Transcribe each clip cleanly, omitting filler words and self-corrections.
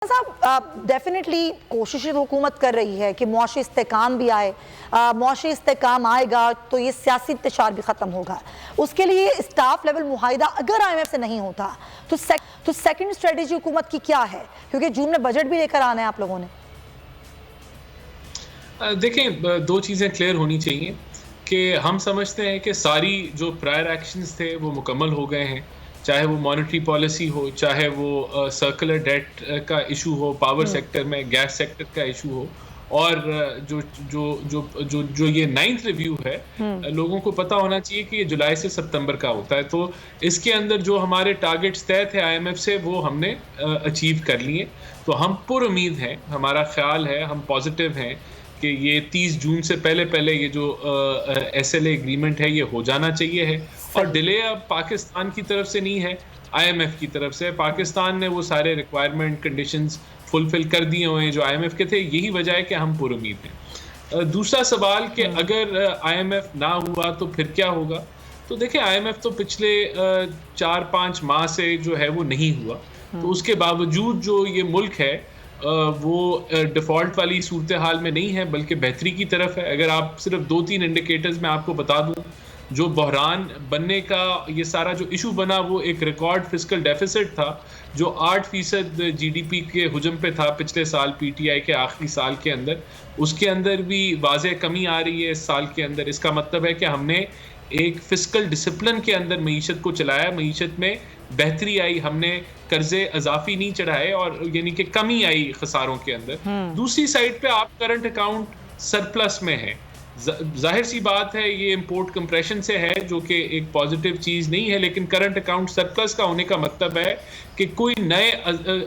साहब डेफिनेटली कोशिशें हुकूमत कर रही है कि मुआशी इस्तेकाम भी आए, मुआशी इस्तेकाम आएगा तो ये सियासी इंतशार भी ख़त्म होगा। उसके लिए स्टाफ लेवल मुआहिदा अगर IMF से नहीं होता तो सेकंड स्ट्रेटेजी हुकूमत की क्या है, क्योंकि जून में बजट भी लेकर आना है आप लोगों ने। देखें, दो चीज़ें क्लियर होनी चाहिए कि हम समझते हैं कि सारी जो प्रायर एक्शंस थे वो मुकम्मल हो गए हैं, चाहे वो मॉनेटरी पॉलिसी हो, चाहे वो सर्कुलर डेट का इशू हो, पावर सेक्टर में गैस सेक्टर का इशू हो, और जो जो जो जो जो ये 9th रिव्यू है, लोगों को पता होना चाहिए कि ये जुलाई से सितंबर का होता है। तो इसके अंदर जो हमारे टारगेट्स तय थे IMF से वो हमने अचीव कर लिए। तो हम पुरुमीद हैं, हमारा ख्याल है, हम पॉजिटिव हैं कि ये 30 जून से पहले ये जो SLA एग्रीमेंट है ये हो जाना चाहिए है। और डिले अब पाकिस्तान की तरफ से नहीं है, IMF की तरफ से। पाकिस्तान ने वो सारे रिक्वायरमेंट कंडीशंस फुलफिल कर दिए हुए हैं जो IMF के थे, यही वजह है कि हम पुरुमीद हैं। दूसरा सवाल कि अगर IMF ना हुआ तो फिर क्या होगा। तो देखिए, IMF तो पिछले 4-5 माह से जो है वो नहीं हुआ, तो उसके बावजूद जो ये मुल्क है वो डिफ़ॉल्ट वाली सूरत हाल में नहीं है, बल्कि बेहतरी की तरफ है। अगर आप सिर्फ 2-3 इंडिकेटर्स मैं आपको बता दूं, जो बहरान बनने का ये सारा जो इशू बना वो एक रिकॉर्ड फिस्कल डेफिसिट था जो 8% GDP के हुजम पे था पिछले साल PTI के आखिरी साल के अंदर। उसके अंदर भी वाज़ेह कमी आ रही है इस साल के अंदर। इसका मतलब है कि हमने एक फिस्कल डिसिप्लिन के अंदर मईशत को चलाया, मईशत में बेहतरी आई, हमने कर्जे अजाफी नहीं चढ़ाए और यानी कि कमी आई खसारों के अंदर। दूसरी साइड पे आप करंट अकाउंट सरप्लस में है। जाहिर सी बात है ये इंपोर्ट कंप्रेशन से है जो कि एक पॉजिटिव चीज़ नहीं है, लेकिन करंट अकाउंट सरप्लस का होने का मतलब है कि कोई नए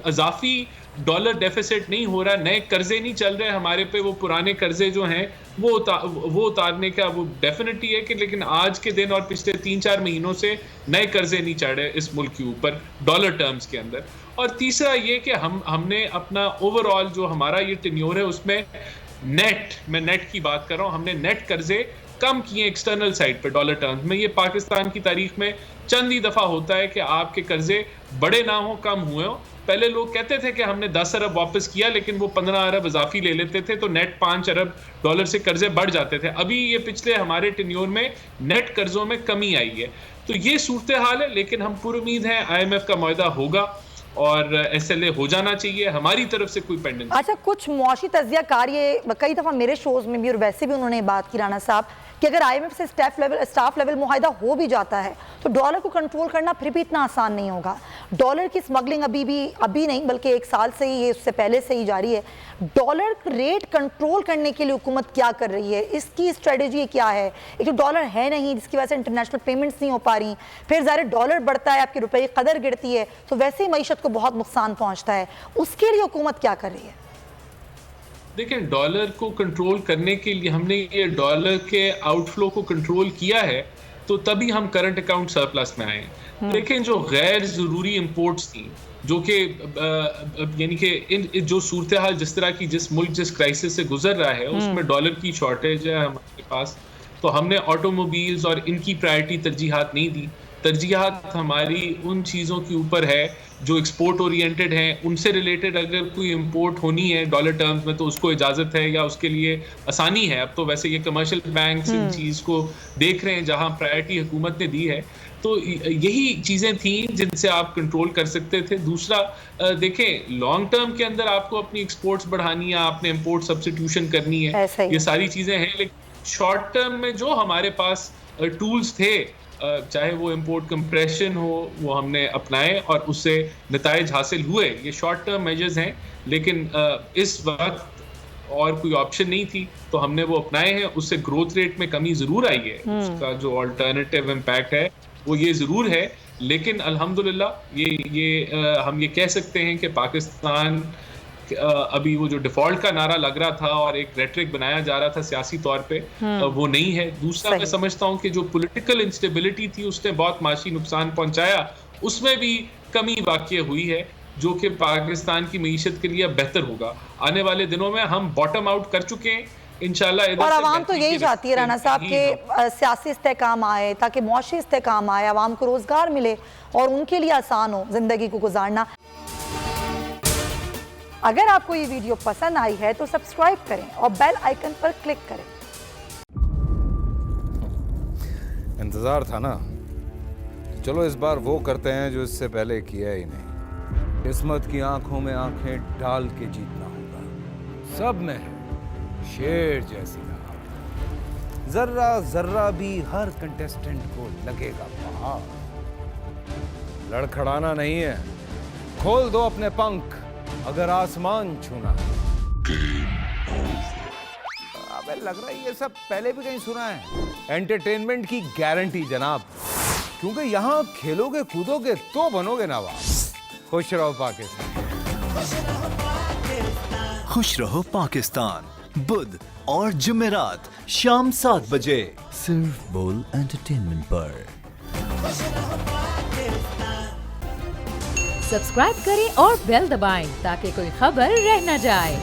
अजाफी डॉलर डेफिसिट नहीं हो रहा, नए कर्जे नहीं चल रहे हमारे पे। वो पुराने कर्जे जो हैं वो उतारने का वो डेफिनेटली है कि, लेकिन आज के दिन और पिछले 3-4 महीनों से नए कर्जे नहीं चढ़ रहे इस मुल्क के ऊपर डॉलर टर्म्स के अंदर। और तीसरा ये कि हमने अपना ओवरऑल जो हमारा ये टेन्योर है उसमें मैं नेट की बात कर रहा हूँ, हमने नेट कर्जे कम किए एक्सटर्नल साइड पे डॉलर टर्म्स में। ये पाकिस्तान की तारीख में चंद ही दफ़ा होता है कि आपके कर्जे बड़े ना हो, कम हुए हो। पहले लोग कहते थे कि हमने 10 अरब वापस किया, लेकिन वो 15 अरब इजाफी ले लेते थे, तो नेट 5 अरब डॉलर से कर्जे बढ़ जाते थे। अभी ये पिछले हमारे टेन्योर में नेट कर्जों में कमी आई है। तो ये सूरत हाल है, लेकिन हम पुरुमीद हैं IMF का मुआहदा होगा और SLA हो जाना चाहिए, हमारी तरफ से कोई पेंडेंस। अच्छा, कुछ मुआशी तज्जियाकार ये कई दफ़ा मेरे शोज़ में भी और वैसे भी उन्होंने बात की राना साहब कि अगर IMF से स्टाफ लेवल मुआहिदा हो भी जाता है तो डॉलर को कंट्रोल करना फिर भी इतना आसान नहीं होगा। डॉलर की स्मगलिंग अभी नहीं बल्कि 1 साल से ही, उससे पहले से ही जारी है। डॉलर रेट कंट्रोल करने के लिए हुकूमत क्या कर रही है, इसकी स्ट्रेटेजी क्या है? एक तो डॉलर है नहीं जिसकी वजह से इंटरनेशनल पेमेंट्स नहीं हो पा रही, फिर ज़ाहिर डॉलर बढ़ता है, आपके रुपए की कदर गिरती है, तो वैसे ही मईशत को बहुत नुकसान पहुँचता है। उसके लिए हुकूमत क्या कर रही है? देखिए, डॉलर को कंट्रोल करने के लिए हमने ये डॉलर के आउटफ्लो को कंट्रोल किया है, तो तभी हम करंट अकाउंट सरप्लस में आए। लेकिन जो गैर ज़रूरी इंपोर्ट्स थी, जो कि यानी कि जो सूरत हाल जिस तरह की जिस मुल्क जिस क्राइसिस से गुजर रहा है उसमें डॉलर की शॉर्टेज है हमारे पास, तो हमने ऑटोमोबाइल्स और इनकी प्रायोरिटी तरजीहात नहीं दी। तरजीहात हमारी उन चीज़ों के ऊपर है जो एक्सपोर्ट ओरिएंटेड हैं, उनसे रिलेटेड अगर कोई इंपोर्ट होनी है डॉलर टर्म्स में तो उसको इजाज़त है या उसके लिए आसानी है। अब तो वैसे ये कमर्शियल बैंक्स इन चीज़ को देख रहे हैं जहां प्रायोरिटी हुकूमत ने दी है। तो यही चीज़ें थी जिनसे आप कंट्रोल कर सकते थे। दूसरा, देखें, लॉन्ग टर्म के अंदर आपको अपनी एक्सपोर्ट्स बढ़ानी है, आपने इंपोर्ट सब्स्टिट्यूशन करनी है, ये सारी चीज़ें हैं। लेकिन शॉर्ट टर्म में जो हमारे पास टूल्स थे, चाहे वो इंपोर्ट कंप्रेशन हो, वो हमने अपनाए और उससे नताइज हासिल हुए। ये शॉर्ट टर्म मेजर्स हैं, लेकिन इस वक्त और कोई ऑप्शन नहीं थी तो हमने वो अपनाए हैं। उससे ग्रोथ रेट में कमी ज़रूर आई है, उसका जो अल्टरनेटिव इम्पैक्ट है वो ये ज़रूर है। लेकिन अल्हम्दुलिल्लाह हम ये कह सकते हैं कि पाकिस्तान अभी वो जो डिफॉल्ट का नारा लग रहा था और एक रेटरिक बनाया जा रहा था सियासी तौर पे, वो नहीं है। दूसरा, मैं समझता हूँ कि जो पॉलिटिकल इंस्टेबिलिटी थी उसने बहुत माशी नुकसान पहुंचाया, उसमें भी कमी वाक़ई हुई है जो कि पाकिस्तान की मईशत के लिए बेहतर होगा। आने वाले दिनों में हम बॉटम आउट कर चुके हैं इंशाल्लाह। और आवाम तो यही चाहती है राना साहब के सियासी इस्तेकाम आए ताकि मुआशी इस्तेकाम आए, आवाम को रोजगार मिले और उनके लिए आसान हो जिंदगी को गुजारना। अगर आपको ये वीडियो पसंद आई है तो सब्सक्राइब करें और बेल आइकन पर क्लिक करें। इंतजार था ना, चलो इस बार वो करते हैं जो इससे पहले किया ही नहीं। किस्मत की आंखों में आंखें डाल के जीतना होगा। सब में है शेर जैसी राह, जर्रा जर्रा भी हर कंटेस्टेंट को लगेगा पहाड़। लड़खड़ाना नहीं है, खोल दो अपने पंख अगर आसमान छूना है। अबे लग रहा है ये सब पहले भी कहीं सुना है। एंटरटेनमेंट की गारंटी जनाब, क्योंकि यहाँ खेलोगे कूदोगे तो बनोगे नवाब। खुश रहो पाकिस्तान। खुश रहो पाकिस्तान, बुध और जुमेरात शाम 7 बजे सिर्फ बोल एंटरटेनमेंट पर। सब्सक्राइब करें और बेल दबाएं ताकि कोई खबर रह न जाए।